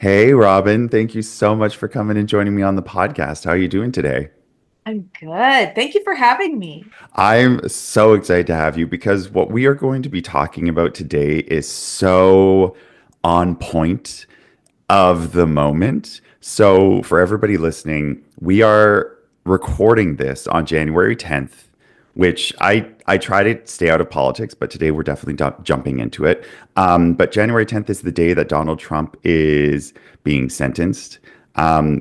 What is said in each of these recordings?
Hey, Robin, thank you so much for coming and joining me on the podcast. How are you doing today? I'm good. Thank you for having me. I'm so excited to have you because what we are going to be talking about today is so on point of the moment. So, for everybody listening, we are recording this on January 10th, which I try to stay out of politics, but today we're definitely jumping into it. But January 10th is the day that Donald Trump is being sentenced.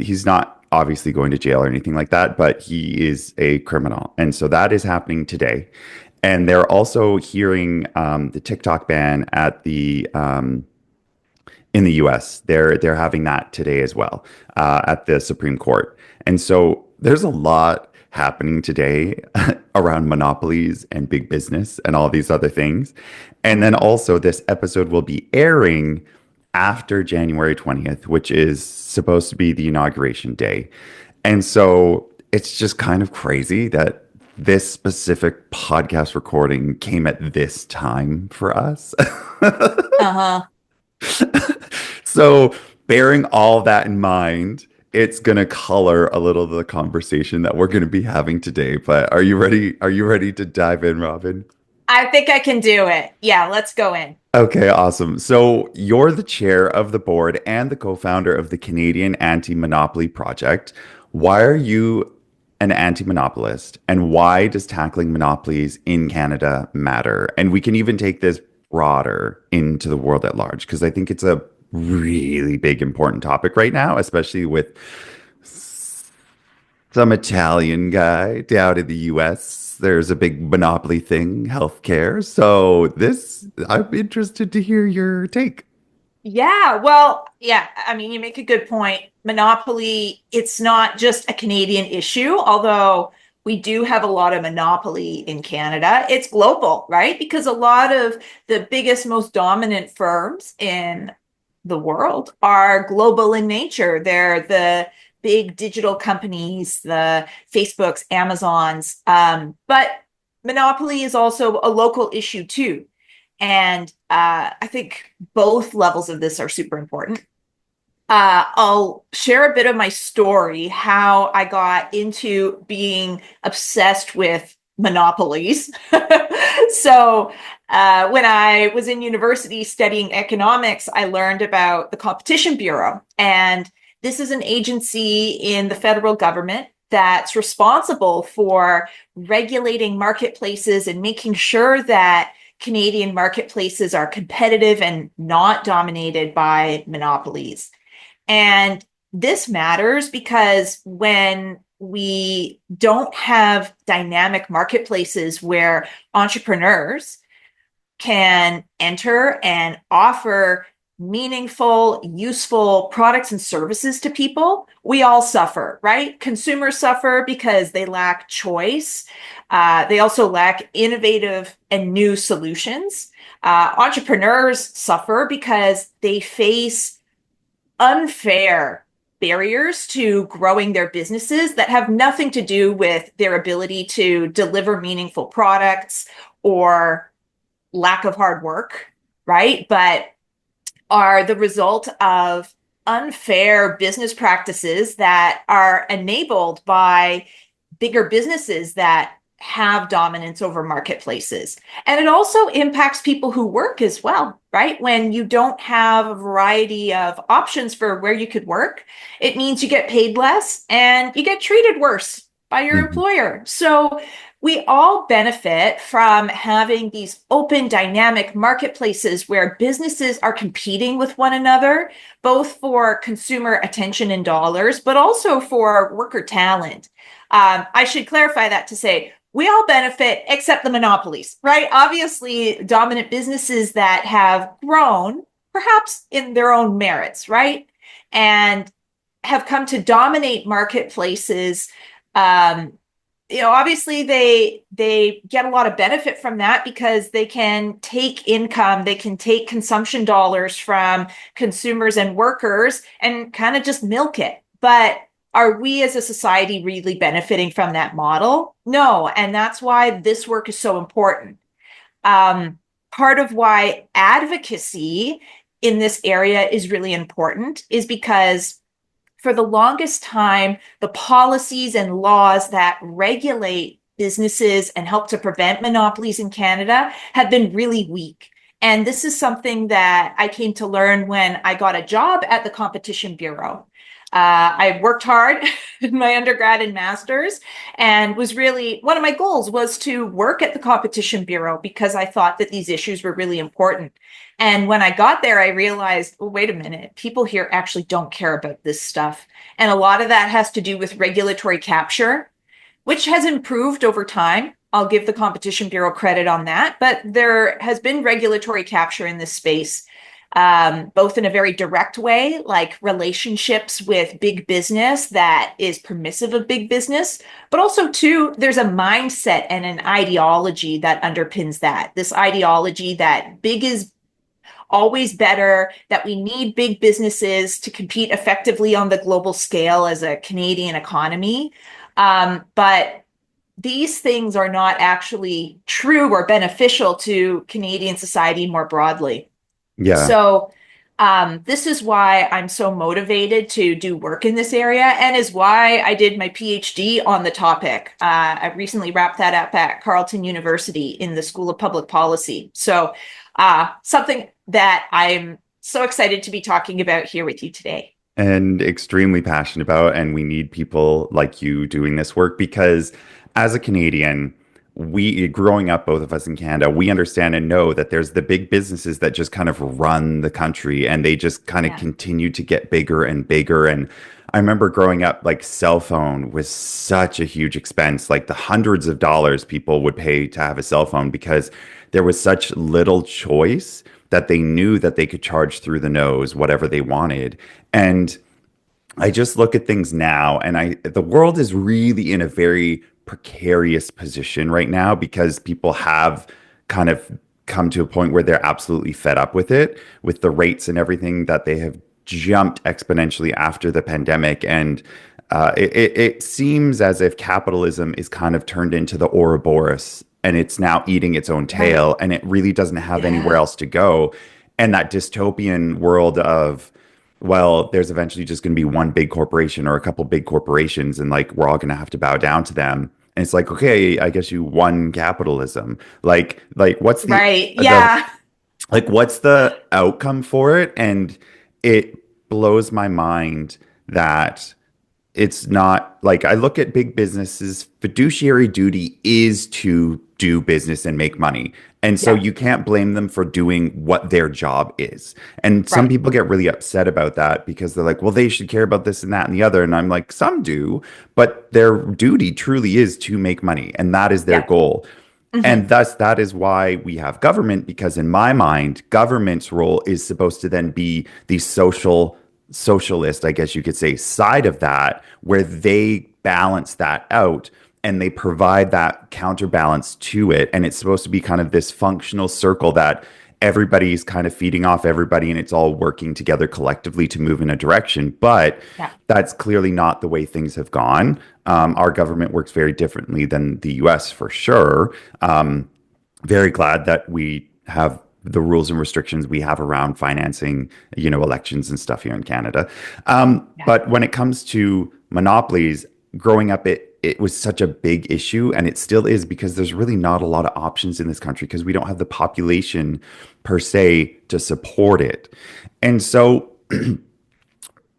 He's not obviously going to jail or anything like that, but he is a criminal. And so that is happening today. And they're also hearing the TikTok ban at the in the U.S. They're having that today as well at the Supreme Court, and so there's a lot happening today around monopolies and big business and all these other things. And then also this episode will be airing after January 20th, which is supposed to be the inauguration day. And so it's just kind of crazy that this specific podcast recording came at this time for us. Uh-huh. So, bearing all that in mind, it's going to color a little of the conversation that we're going to be having today. But are you ready? Are you ready to dive in, Robin? I think I can do it. Yeah, let's go in. Okay, awesome. So, you're the chair of the board and the co-founder of the Canadian Anti-Monopoly Project. Why are you an anti-monopolist, and why does tackling monopolies in Canada matter? And we can even take this broader into the world at large because I think it's a really big important topic right now, especially with some Italian guy down in the US. There's a big monopoly thing, healthcare. So this, I'm interested to hear your take. I mean, you make a good point. Monopoly, it's not just a Canadian issue, although we do have a lot of monopoly in Canada. It's global, right? Because a lot of the biggest, most dominant firms in the world are global in nature. They're the big digital companies, the Facebooks, Amazons. But monopoly is also a local issue too. And I think both levels of this are super important. I'll share a bit of my story, how I got into being obsessed with monopolies. When I was in university studying economics, I learned about the Competition Bureau. And this is an agency in the federal government that's responsible for regulating marketplaces and making sure that Canadian marketplaces are competitive and not dominated by monopolies. And this matters because when we don't have dynamic marketplaces where entrepreneurs can enter and offer meaningful, useful products and services to people, we all suffer, right? Consumers suffer because they lack choice. They also lack innovative and new solutions. Entrepreneurs suffer because they face unfair barriers to growing their businesses that have nothing to do with their ability to deliver meaningful products or lack of hard work, right? But are the result of unfair business practices that are enabled by bigger businesses that have dominance over marketplaces. And it also impacts people who work as well, right? When you don't have a variety of options for where you could work, it means you get paid less and you get treated worse by your Mhm. employer. So we all benefit from having these open, dynamic marketplaces where businesses are competing with one another, both for consumer attention and dollars, but also for worker talent. I should clarify that to say we all benefit except the monopolies, right? Obviously, dominant businesses that have grown, perhaps in their own merits, right? And have come to dominate marketplaces. Um, Obviously they get a lot of benefit from that because they can take income, they can take consumption dollars from consumers and workers and kind of just milk it. But are we as a society really benefiting from that model? No. And that's why this work is so important. Um, Part of why advocacy in this area is really important is because for the longest time, the policies and laws that regulate businesses and help to prevent monopolies in Canada have been really weak. And this is something that I came to learn when I got a job at the Competition Bureau. I worked hard in my undergrad and master's, and was really one of my goals was to work at the Competition Bureau because I thought that these issues were really important. And when I got there, I realized, oh, wait a minute, people here actually don't care about this stuff. And a lot of that has to do with regulatory capture, which has improved over time. I'll give the Competition Bureau credit on that, but there has been regulatory capture in this space, both in a very direct way, like relationships with big business that is permissive of big business, but also, too, there's a mindset and an ideology that underpins that. This ideology that big is always better, that we need big businesses to compete effectively on the global scale as a Canadian economy. But these things are not actually true or beneficial to Canadian society more broadly. Yeah. So this is why I'm so motivated to do work in this area, and is why I did my PhD on the topic. I recently wrapped that up at Carleton University in the School of Public Policy. So something that I'm so excited to be talking about here with you today. And extremely passionate about. And we need people like you doing this work because as a Canadian, we growing up, both of us in Canada, we understand and know that there's the big businesses that just kind of run the country and they just kind of Yeah. continue to get bigger and bigger. And I remember growing up, like cell phone was such a huge expense, like the hundreds of dollars people would pay to have a cell phone because there was such little choice that they knew that they could charge through the nose whatever they wanted. And I just look at things now and the world is really in a very precarious position right now because people have kind of come to a point where they're absolutely fed up with it, with the rates and everything that they have jumped exponentially after the pandemic. And it seems as if capitalism is kind of turned into the Ouroboros and it's now eating its own Yeah. tail and it really doesn't have anywhere Yeah. else to go. And that dystopian world of, well, there's eventually just going to be one big corporation or a couple big corporations, and like we're all going to have to bow down to them. And it's like, okay, I guess you won capitalism. What's Right. the Yeah. what's the outcome for it? And it blows my mind that it's not like I look at big businesses, fiduciary duty is to do business and make money. And so Yeah. you can't blame them for doing what their job is. And some Right. people get really upset about that because they're like, well, they should care about this and that and the other. And I'm like, some do, but their duty truly is to make money. And that is their Yeah. goal. Hmm. And thus, that is why we have government, because in my mind, government's role is supposed to then be the socialist, I guess you could say, side of that, where they balance that out and they provide that counterbalance to it. And it's supposed to be kind of this functional circle that everybody's kind of feeding off everybody and it's all working together collectively to move in a direction. But Yeah. that's clearly not the way things have gone. Our government works very differently than the US for sure. Very glad that we have the rules and restrictions we have around financing, elections and stuff here in Canada. Yeah. But when it comes to monopolies, growing up, it was such a big issue, and it still is because there's really not a lot of options in this country because we don't have the population per se to support it. And so,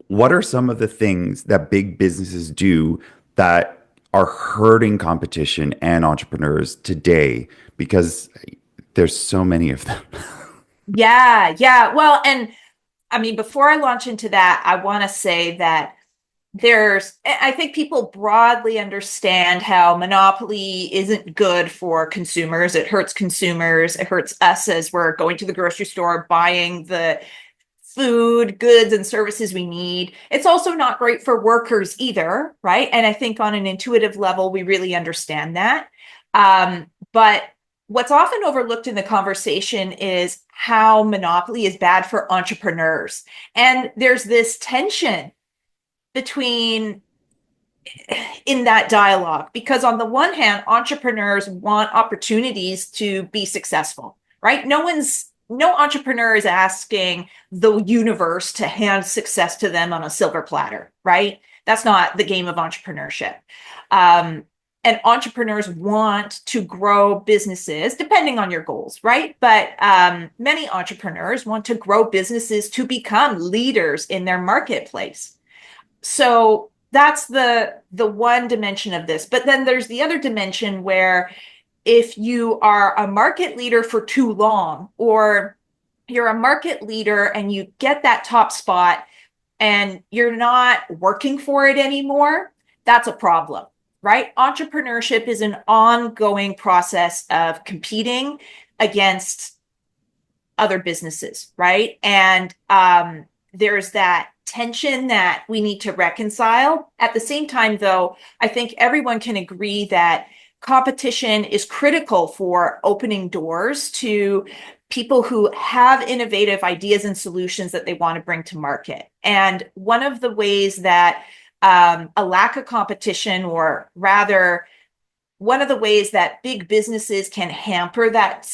what are some of the things that big businesses do that are hurting competition and entrepreneurs today? Because there's so many of them. Yeah. Yeah. Well, and I mean, before I launch into that, I want to say that I think people broadly understand how monopoly isn't good for consumers. It hurts consumers. It hurts us as we're going to the grocery store, buying the food, goods, and services we need. It's also not great for workers either, right? And I think on an intuitive level, we really understand that. But what's often overlooked in the conversation is how monopoly is bad for entrepreneurs. And there's this tension between in that dialogue because on the one hand entrepreneurs want opportunities to be successful, right? No one's no entrepreneur is asking the universe to hand success to them on a silver platter, right? That's not the game of entrepreneurship. Um, and entrepreneurs want to grow businesses depending on your goals, right? But many entrepreneurs want to grow businesses to become leaders in their marketplace. So that's the one dimension of this. But then there's the other dimension where if you are a market leader for too long, or you're a market leader and you get that top spot and you're not working for it anymore, that's a problem, right? Entrepreneurship is an ongoing process of competing against other businesses, right? And there's that tension that we need to reconcile. At the same time, though, I think everyone can agree that competition is critical for opening doors to people who have innovative ideas and solutions that they want to bring to market. And one of the ways that a lack of competition, or rather, one of the ways that big businesses can hamper that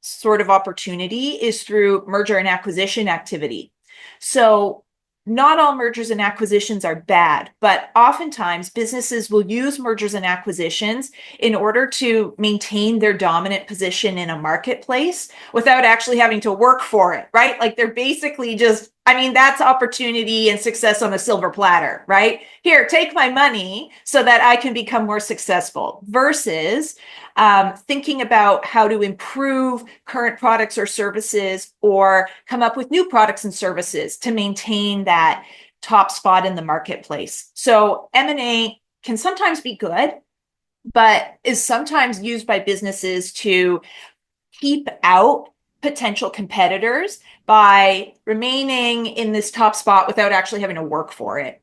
sort of opportunity is through merger and acquisition activity. So not all mergers and acquisitions are bad, but oftentimes businesses will use mergers and acquisitions in order to maintain their dominant position in a marketplace without actually having to work for it, right? Like they're basically just, I mean, that's opportunity and success on a silver platter, right? Here, take my money so that I can become more successful, versus thinking about how to improve current products or services, or come up with new products and services to maintain that top spot in the marketplace. So M&A can sometimes be good, but is sometimes used by businesses to keep out potential competitors by remaining in this top spot without actually having to work for it.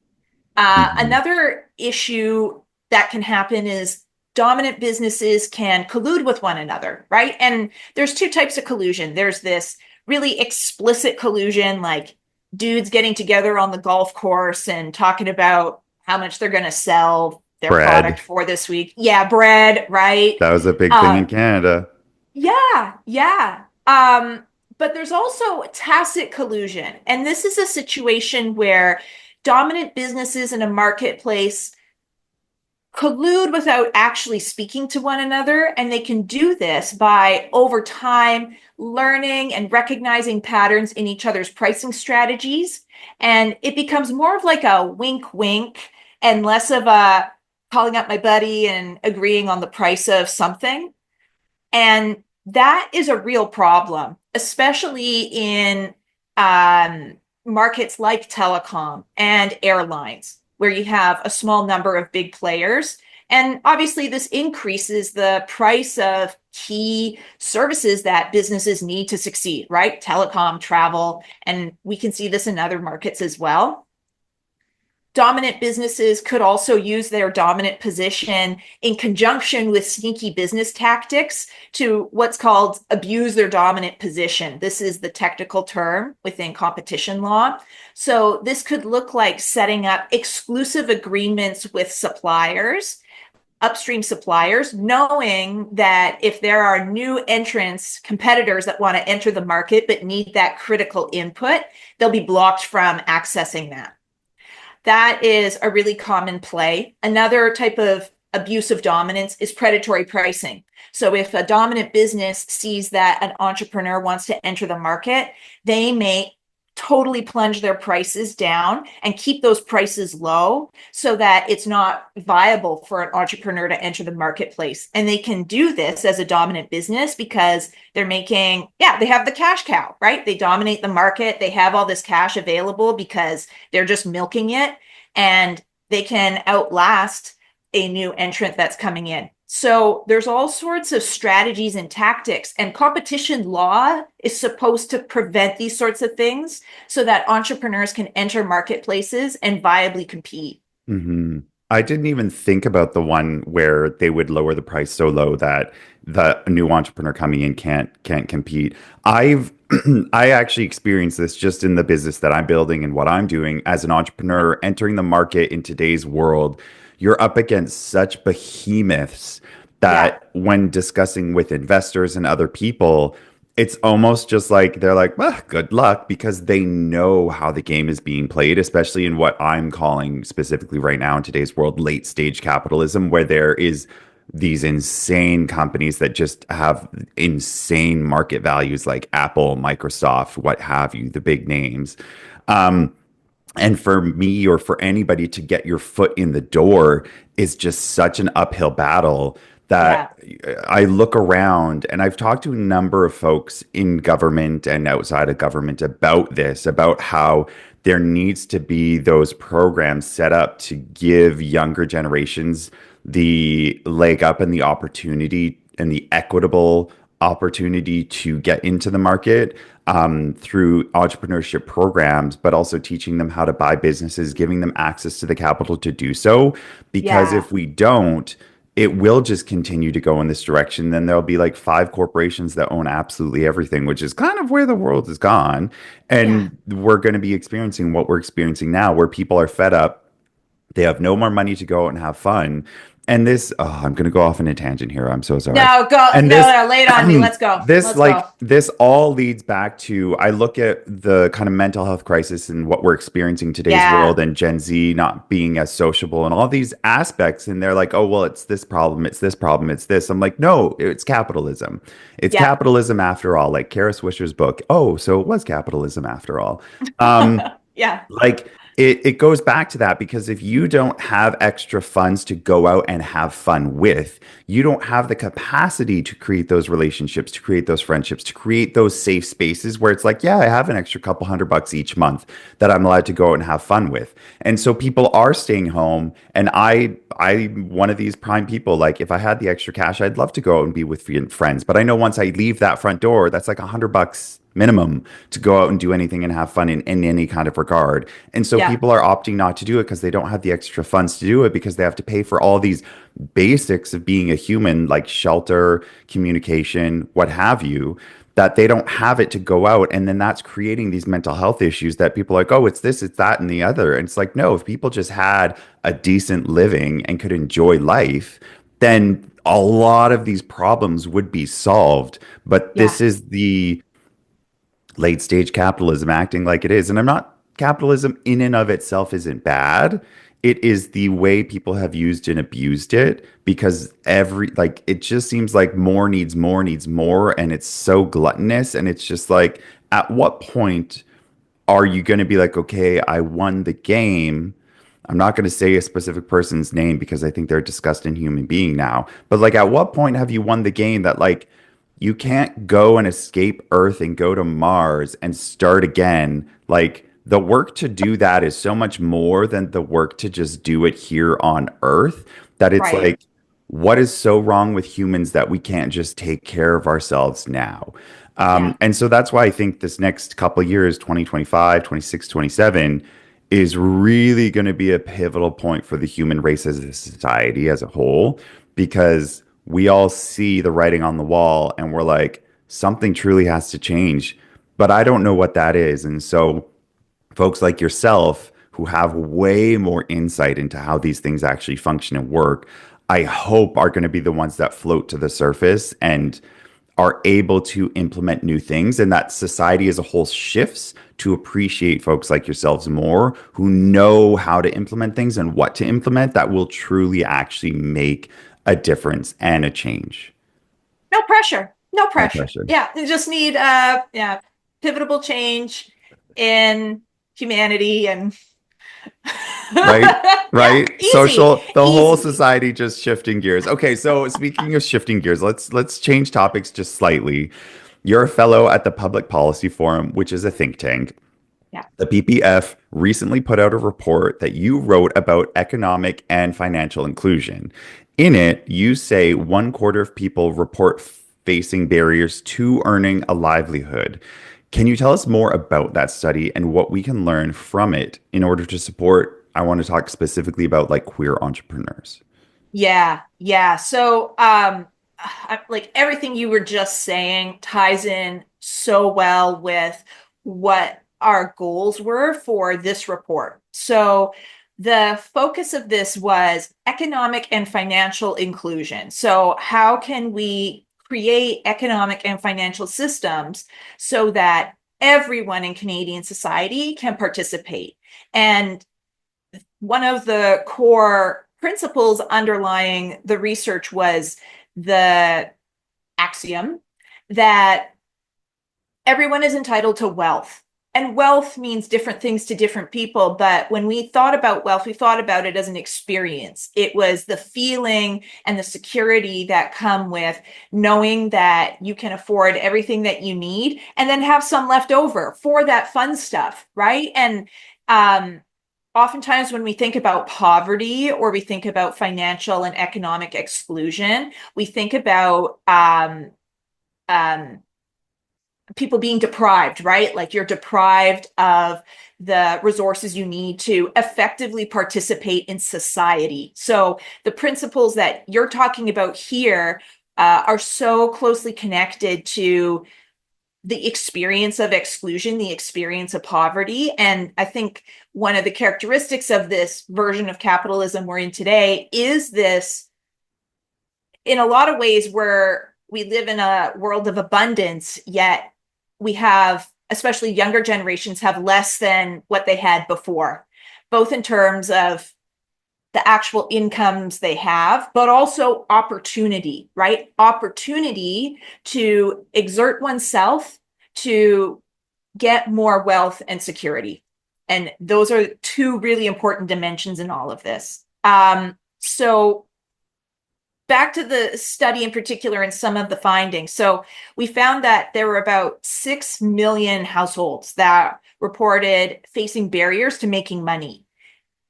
Hmm. Another issue that can happen is dominant businesses can collude with one another, right? And there's two types of collusion. There's this really explicit collusion, like dudes getting together on the golf course and talking about how much they're going to sell their product Bread. for this week. Yeah, bread, right? That was a big thing Uh, in Canada. yeah, yeah. But there's also tacit collusion. And this is a situation where dominant businesses in a marketplace collude without actually speaking to one another. And they can do this by, over time, learning and recognizing patterns in each other's pricing strategies. And it becomes more of like a wink, wink, and less of a calling up my buddy and agreeing on the price of something. And that is a real problem, especially in markets like telecom and airlines, where you have a small number of big players. And obviously, this increases the price of key services that businesses need to succeed, right? Telecom, travel, and we can see this in other markets as well. Dominant businesses could also use their dominant position in conjunction with sneaky business tactics to what's called abuse their dominant position. This is the technical term within competition law. So this could look like setting up exclusive agreements with suppliers, upstream suppliers, knowing that if there are new entrants, competitors that want to enter the market but need that critical input, they'll be blocked from accessing that. That is a really common play. Another type of abuse of dominance is predatory pricing. So if a dominant business sees that an entrepreneur wants to enter the market, they may totally plunge their prices down and keep those prices low so that it's not viable for an entrepreneur to enter the marketplace. And they can do this as a dominant business because they're making, yeah, they have the cash cow, right? They dominate the market. They have all this cash available because they're just milking it, and they can outlast a new entrant that's coming in. So there's all sorts of strategies and tactics, and competition law is supposed to prevent these sorts of things so that entrepreneurs can enter marketplaces and viably compete. Hmm. I didn't even think about the one where they would lower the price so low that the new entrepreneur coming in can't compete. I've I actually experienced this just in the business that I'm building and what I'm doing as an entrepreneur entering the market in today's world. You're up against such behemoths Yeah. that when discussing with investors and other people, it's almost just like they're like, well, good luck, because they know how the game is being played, especially in what I'm calling specifically right now in today's world, late stage capitalism, where there is these insane companies that just have insane market values like Apple, Microsoft, what have you, the big names. Um, and for me or for anybody to get your foot in the door is just such an uphill battle Yeah. that I look around, and I've talked to a number of folks in government and outside of government about this, about how there needs to be those programs set up to give younger generations the leg up and the opportunity and the equitable opportunity to get into the market through entrepreneurship programs, but also teaching them how to buy businesses, giving them access to the capital to do so. Because Yeah. if we don't, it will just continue to go in this direction. Then there'll be like five corporations that own absolutely everything, which is kind of where the world has gone. Yeah. And we're going to be experiencing what we're experiencing now, where people are fed up, they have no more money to go out and have fun. And this, oh, I'm going to go off on a tangent here. I'm so sorry. No, go. And No, this, no, lay it on me. Let's go. this, Let's go. like, this all leads back to, I look at the kind of mental health crisis and what we're experiencing in today's Yeah. world, and Gen Z not being as sociable and all these aspects. And they're like, oh, well, it's this problem. It's this problem. It's this. I'm like, no, it's capitalism. It's Yeah. capitalism after all. Like Kara Swisher's book. Oh, so it was capitalism after all. Um, Yeah. like it goes back to that, because if you don't have extra funds to go out and have fun with, you don't have the capacity to create those relationships, to create those friendships, to create those safe spaces where it's like, yeah, I have an extra couple $100 each month that I'm allowed to go out and have fun with. And so people are staying home, and I'm one of these prime people. Like, if I had the extra cash, I'd love to go out and be with friends, but I know once I leave that front door, that's like $100 minimum to go out and do anything and have fun in any kind of regard. And so Yeah. people are opting not to do it because they don't have the extra funds to do it, because they have to pay for all these basics of being a human, like shelter, communication, what have you, that they don't have it to go out. And then that's creating these mental health issues that people are like, oh, it's this, it's that, and the other. And it's like, no, if people just had a decent living and could enjoy life, then a lot of these problems would be solved. But Yeah. this is the late stage capitalism acting like it is. And I'm not, capitalism in and of itself isn't bad. It is the way people have used and abused it, because like, it just seems like more needs more needs more. And it's so gluttonous. And it's just like, at what point are you going to be like, okay, I won the game? I'm not going to say a specific person's name because I think they're a disgusting human being now. But like, at what point have you won the game that, like, you can't go and escape Earth and go to Mars and start again? Like, the work to do that is so much more than the work to just do it here on Earth, that it's Right. like, what is so wrong with humans that we can't just take care of ourselves now? Yeah. And so that's why I think this next couple of years, 2025, 26, 27, is really going to be a pivotal point for the human race as a society as a whole, because we all see the writing on the wall and we're like, something truly has to change. But I don't know what that is. And so, folks like yourself who have way more insight into how these things actually function and work, I hope are going to be the ones that float to the surface and are able to implement new things, and that society as a whole shifts to appreciate folks like yourselves more, who know how to implement things and what to implement that will truly actually make a difference and a change. No pressure. No No pressure. pressure. Yeah. You just need yeah, pivotal change in humanity and Right? yeah, Right? easy. Social, the whole Easy. society just shifting gears. Okay, so speaking of shifting gears, let's change topics just slightly. You're a fellow at the Public Policy Forum, which is a think tank. Yeah. The PPF recently put out a report that you wrote about economic and financial inclusion. In it, you say one quarter of people report facing barriers to earning a livelihood. Can you tell us more about that study and what we can learn from it in order to support? I want to talk specifically about like queer entrepreneurs. Yeah, yeah. So, like everything you were just saying ties in so well with what our goals were for this report. So, the focus of this was economic and financial inclusion. So, how can we create economic and financial systems so that everyone in Canadian society can participate. And one of the core principles underlying the research was the axiom that everyone is entitled to wealth. And wealth means different things to different people. But when we thought about wealth, we thought about it as an experience. It was the feeling and the security that come with knowing that you can afford everything that you need and then have some left over for that fun stuff, right? And oftentimes when we think about poverty or we think about financial and economic exclusion, we think about people being deprived, right? Like you're deprived of the resources you need to effectively participate in society. So the principles that you're talking about here are so closely connected to the experience of exclusion, the experience of poverty. And I think one of the characteristics of this version of capitalism we're in today is this, in a lot of ways, where we live in a world of abundance, yet we have, especially younger generations, have less than what they had before, both in terms of the actual incomes they have, but also opportunity, right? Opportunity to exert oneself to get more wealth and security. And those are two really important dimensions in all of this. So back to the study in particular and some of the findings. So we found that there were about 6 million households that reported facing barriers to making money.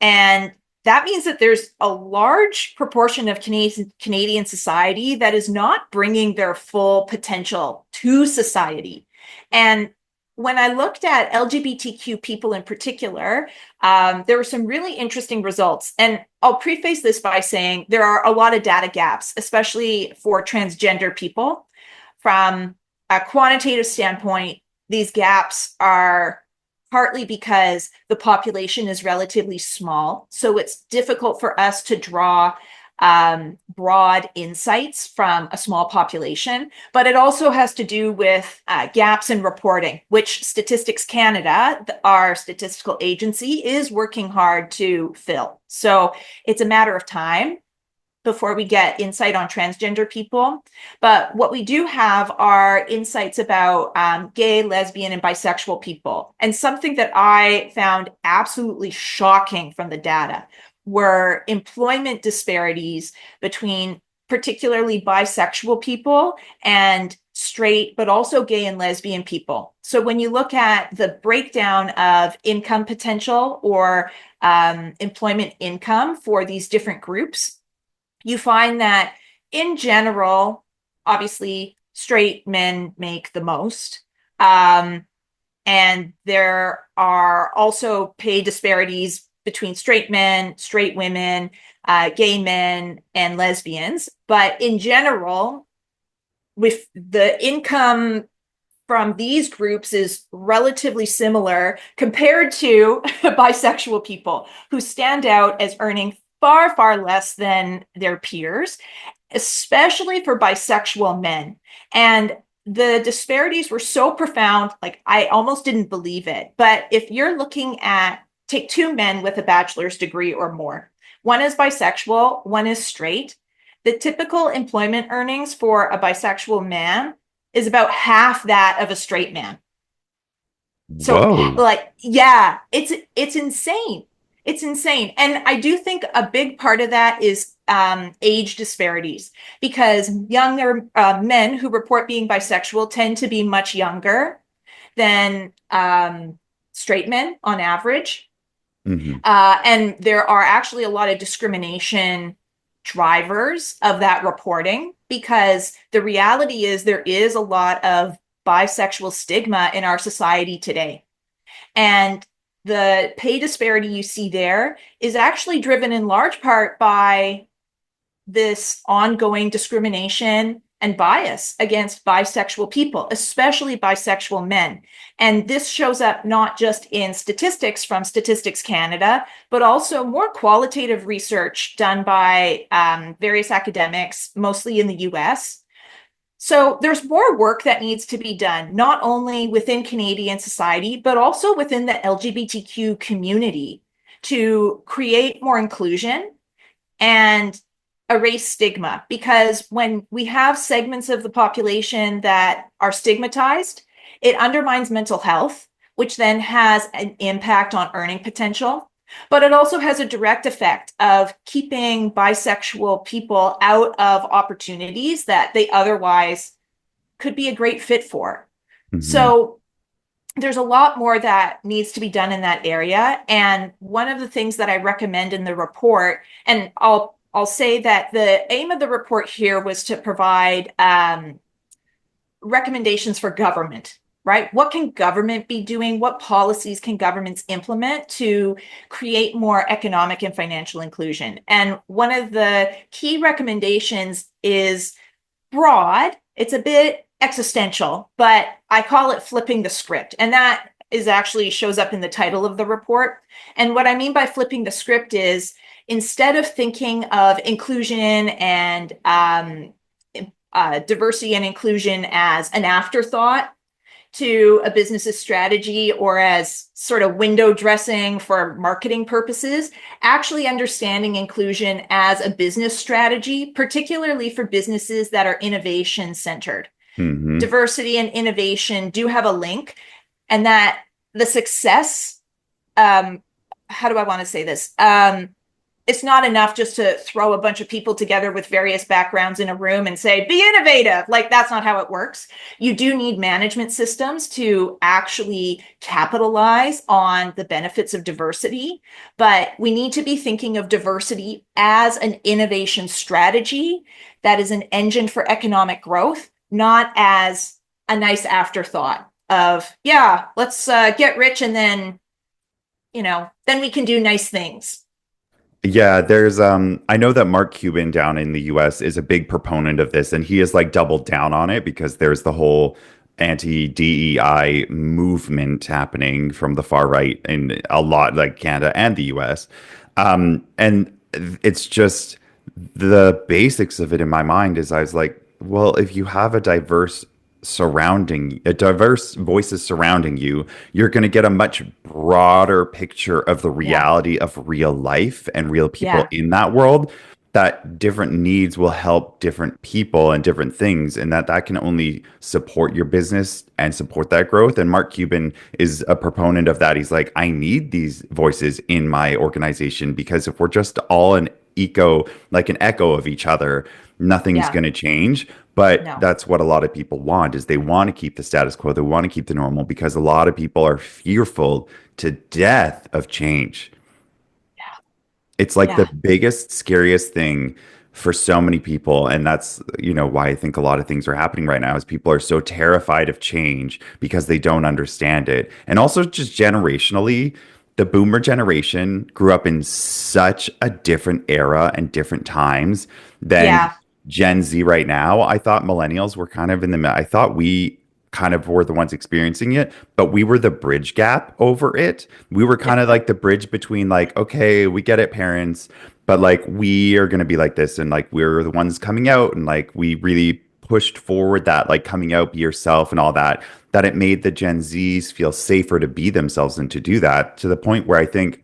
And that means that there's a large proportion of Canadian society that is not bringing their full potential to society. And when I looked at LGBTQ people in particular, there were some really interesting results. And I'll preface this by saying there are a lot of data gaps, especially for transgender people. From a quantitative standpoint, these gaps are partly because the population is relatively small. So it's difficult for us to draw broad insights from a small population, but it also has to do with gaps in reporting, which Statistics Canada, our statistical agency, is working hard to fill. So it's a matter of time before we get insight on transgender people. But what we do have are insights about gay, lesbian, and bisexual people. And something that I found absolutely shocking from the data were employment disparities between particularly bisexual people and straight, but also gay and lesbian people. So when you look at the breakdown of income potential or employment income for these different groups, you find that in general, obviously, straight men make the most. And there are also pay disparities between straight men, straight women, gay men, and lesbians. But in general, with the income from these groups is relatively similar compared to bisexual people who stand out as earning far, far less than their peers, especially for bisexual men. And the disparities were so profound, like I almost didn't believe it. But if you're looking at, take two men with a bachelor's degree or more, one is bisexual, one is straight. The typical employment earnings for a bisexual man is about half that of a straight man. So Whoa. like, yeah, it's insane. It's insane. And I do think a big part of that is age disparities, because younger men who report being bisexual tend to be much younger than straight men on average. Hmm. And there are actually a lot of discrimination drivers of that reporting, because the reality is there is a lot of bisexual stigma in our society today. And the pay disparity you see there is actually driven in large part by this ongoing discrimination and bias against bisexual people, especially bisexual men. And this shows up not just in statistics from Statistics Canada, but also more qualitative research done by various academics, mostly in the US. So there's more work that needs to be done, not only within Canadian society, but also within the LGBTQ community to create more inclusion and erase stigma. Because when we have segments of the population that are stigmatized, it undermines mental health, which then has an impact on earning potential. But it also has a direct effect of keeping bisexual people out of opportunities that they otherwise could be a great fit for. Hmm. So there's a lot more that needs to be done in that area. And one of the things that I recommend in the report, and I'll say that the aim of the report here was to provide recommendations for government, right? What can government be doing? What policies can governments implement to create more economic and financial inclusion? And one of the key recommendations is broad. It's a bit existential, but I call it flipping the script. And that is actually shows up in the title of the report. And what I mean by flipping the script is instead of thinking of inclusion and diversity and inclusion as an afterthought to a business's strategy or as sort of window dressing for marketing purposes, actually understanding inclusion as a business strategy, particularly for businesses that are innovation centered. Hmm. Diversity and innovation do have a link, and that the success, um, how do I want to say this? It's not enough just to throw a bunch of people together with various backgrounds in a room and say, be innovative. Like, that's not how it works. You do need management systems to actually capitalize on the benefits of diversity. But we need to be thinking of diversity as an innovation strategy that is an engine for economic growth, not as a nice afterthought of, yeah, let's get rich and then, then we can do nice things. Yeah, I know that Mark Cuban down in the US is a big proponent of this, and he has like doubled down on it because there's the whole anti-DEI movement happening from the far right in a lot like Canada and the US. And it's just the basics of it in my mind is I was like, well, if you have a diverse voices surrounding you, you're going to get a much broader picture of the Yeah. reality of real life and real people Yeah. in that world, that different needs will help different people and different things, and that can only support your business and support that growth. And Mark Cuban is a proponent of that. He's like, I need these voices in my organization because if we're just all an echo of each other, nothing's Yeah. going to change. But No. that's what a lot of people want is they want to keep the status quo. They want to keep the normal because a lot of people are fearful to death of change. It's like the Yeah. biggest, scariest thing for so many people. And that's, why I think a lot of things are happening right now is people are so terrified of change because they don't understand it. And also just generationally, the boomer generation grew up in such a different era and different times than Yeah. Gen Z right now. I thought millennials were kind of I thought we kind of were the ones experiencing it, but we were the bridge gap over it. We were kind Yep. of like the bridge between like, okay, we get it, parents, but like we are going to be like this. And like we're the ones coming out. And like we really pushed forward that like coming out, be yourself and all that, that it made the Gen Zs feel safer to be themselves and to do that to the point where I think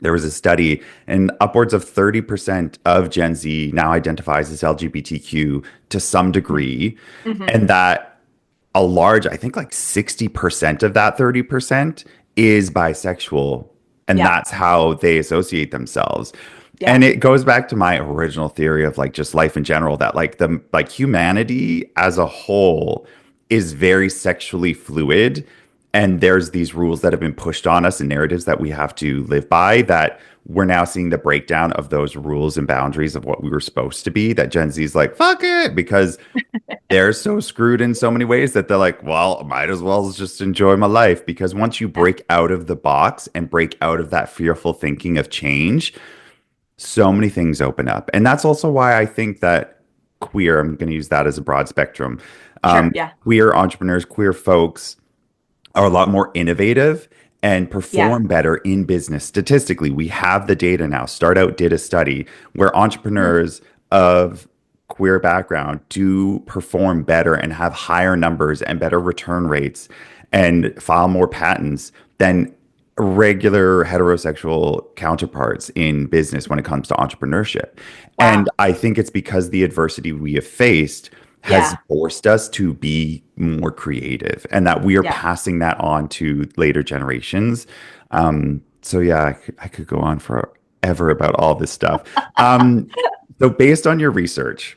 there was a study and upwards of 30% of Gen Z now identifies as LGBTQ to some degree. Mm-hmm. And that I think like 60% of that 30% is bisexual. And Yeah. that's how they associate themselves. Yeah. And it goes back to my original theory of like just life in general, that like humanity as a whole is very sexually fluid. And there's these rules that have been pushed on us and narratives that we have to live by that we're now seeing the breakdown of those rules and boundaries of what we were supposed to be. That Gen Z is like, fuck it, because they're so screwed in so many ways that they're like, well, might as well just enjoy my life. Because once you Yeah. break out of the box and break out of that fearful thinking of change, so many things open up. And that's also why I think that I'm going to use that as a broad spectrum. Sure. Yeah. Queer entrepreneurs, queer folks are a lot more innovative and Yeah. perform better in business. Statistically, we have the data now. Start Out did a study where Mm. entrepreneurs of queer background do perform better and have higher numbers and better return rates and file more patents than regular heterosexual counterparts in business when it comes to entrepreneurship. And Wow. I think it's because the adversity we have faced has Yeah. forced us to be more creative and that we are Yeah. passing that on to later generations. So yeah, I could go on forever about all this stuff. Um, so based on your research,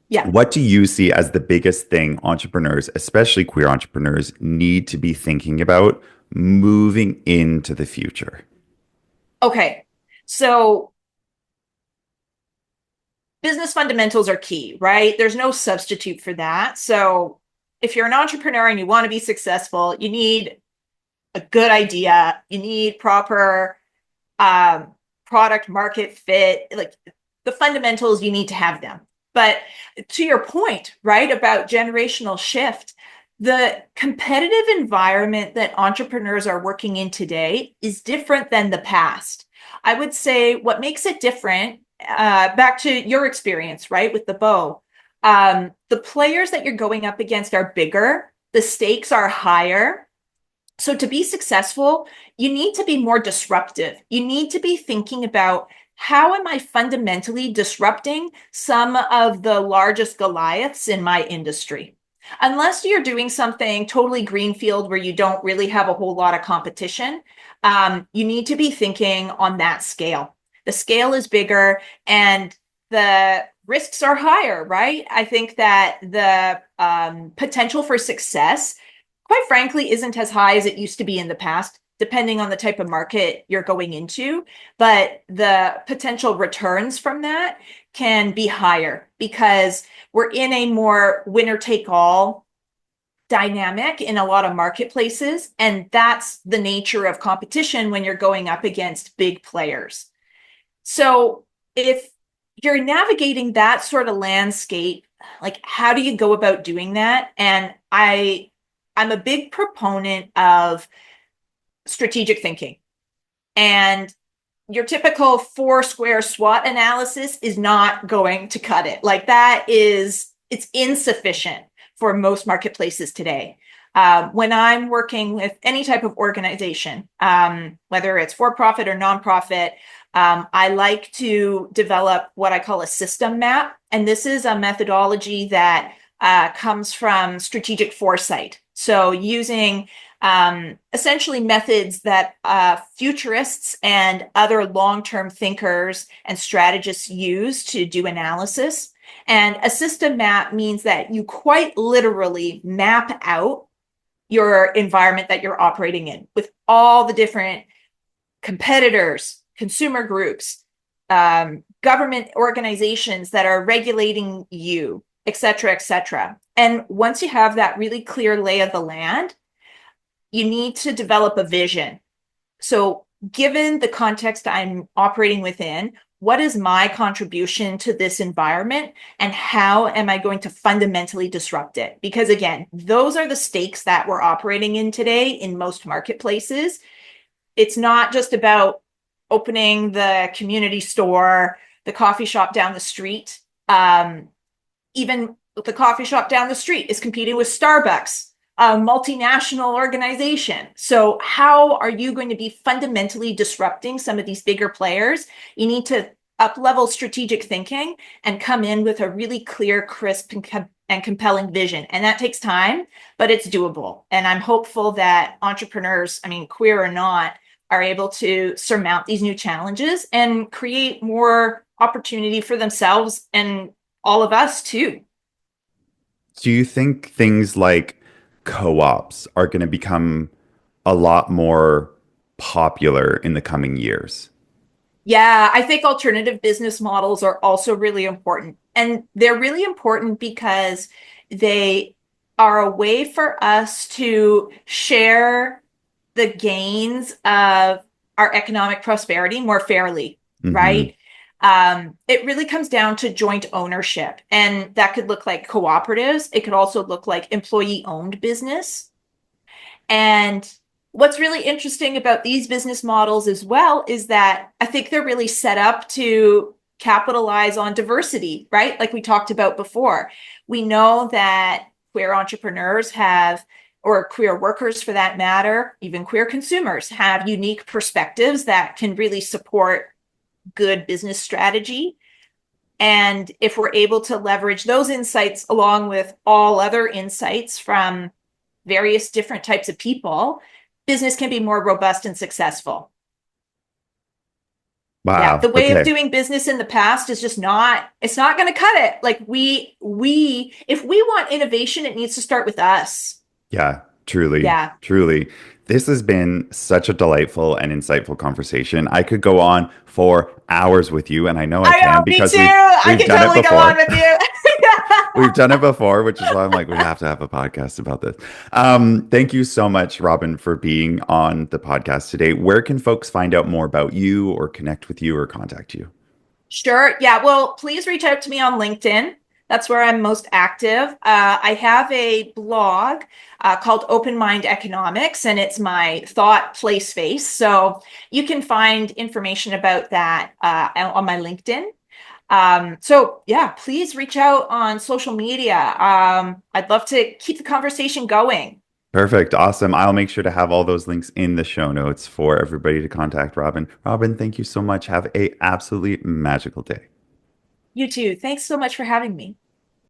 Yeah. what do you see as the biggest thing entrepreneurs, especially queer entrepreneurs, need to be thinking about moving into the future? Okay. So business fundamentals are key, right? There's no substitute for that. So if you're an entrepreneur and you want to be successful, you need a good idea. You need proper um, product market fit. Like the fundamentals, you need to have them. But to your point, right, about generational shift, the competitive environment that entrepreneurs are working in today is different than the past. I would say what makes it different, back to your experience, right, with the bow, the players that you're going up against are bigger, the stakes are higher. So to be successful, you need to be more disruptive. You need to be thinking about how am I fundamentally disrupting some of the largest Goliaths in my industry? Unless you're doing something totally greenfield where you don't really have a whole lot of competition, you need to be thinking on that scale. The scale is bigger and the risks are higher, right? I think that the potential for success, quite frankly, isn't as high as it used to be in the past, depending on the type of market you're going into. But the potential returns from that can be higher because we're in a more winner take all dynamic in a lot of marketplaces. And that's the nature of competition when you're going up against big players. So if you're navigating that sort of landscape, like how do you go about doing that? And I'm a big proponent of strategic thinking. And your typical four square SWOT analysis is not going to cut it. Like that is, it's insufficient for most marketplaces today. When I'm working with any type of organization, whether it's for profit or nonprofit, I like to develop what I call a system map. And this is a methodology that comes from strategic foresight. So using essentially methods that futurists and other long-term thinkers and strategists use to do analysis. And a system map means that you quite literally map out your environment that you're operating in with all the different competitors, consumer groups, government organizations that are regulating you, et cetera, et cetera. And once you have that really clear lay of the land, you need to develop a vision. So, given the context I'm operating within, what is my contribution to this environment and how am I going to fundamentally disrupt it? Because again, those are the stakes that we're operating in today in most marketplaces. It's not just about opening the community store, the coffee shop down the street. Even the coffee shop down the street is competing with Starbucks, a multinational organization. So, how are you going to be fundamentally disrupting some of these bigger players? You need to up level strategic thinking and come in with a really clear, crisp, and compelling vision. And that takes time, but it's doable. And I'm hopeful that entrepreneurs, I mean, queer or not, are able to surmount these new challenges and create more opportunity for themselves and all of us too. Do you think things like co-ops are going to become a lot more popular in the coming years? Yeah, I think alternative business models are also really important. And they're really important because they are a way for us to share the gains of our economic prosperity more fairly, Hmm. right? It really comes down to joint ownership, and that could look like cooperatives. It could also look like employee-owned business. And what's really interesting about these business models as well is that I think they're really set up to capitalize on diversity, right? Like we talked about before. We know that queer entrepreneurs have, or queer workers for that matter, even queer consumers have unique perspectives that can really support good business strategy. And if we're able to leverage those insights along with all other insights from various different types of people, business can be more robust and successful. Yeah, the Wow. way of Okay. doing business in the past is just not, it's not going to cut it. Like if we want innovation, it needs to start with us. Yeah, truly, Yeah. truly. This has been such a delightful and insightful conversation. I could go on for hours with you, and I know I I can know, me because too. we've I we've can done it totally go on before. with you. We've done it before, which is why I'm like, we have to have a podcast about this. Thank you so much, Robin, for being on the podcast today. Where can folks find out more about you or connect with you or contact you? Sure. Yeah. Well, please reach out to me on LinkedIn. That's where I'm most active. I have a blog called Open Mind Economics, and it's my thought play space. So you can find information about that on my LinkedIn. So yeah, please reach out on social media. I'd love to keep the conversation going. Perfect. Awesome. I'll make sure to have all those links in the show notes for everybody to contact Robin. Robin, thank you so much. Have a absolutely magical day. You too. Thanks so much for having me.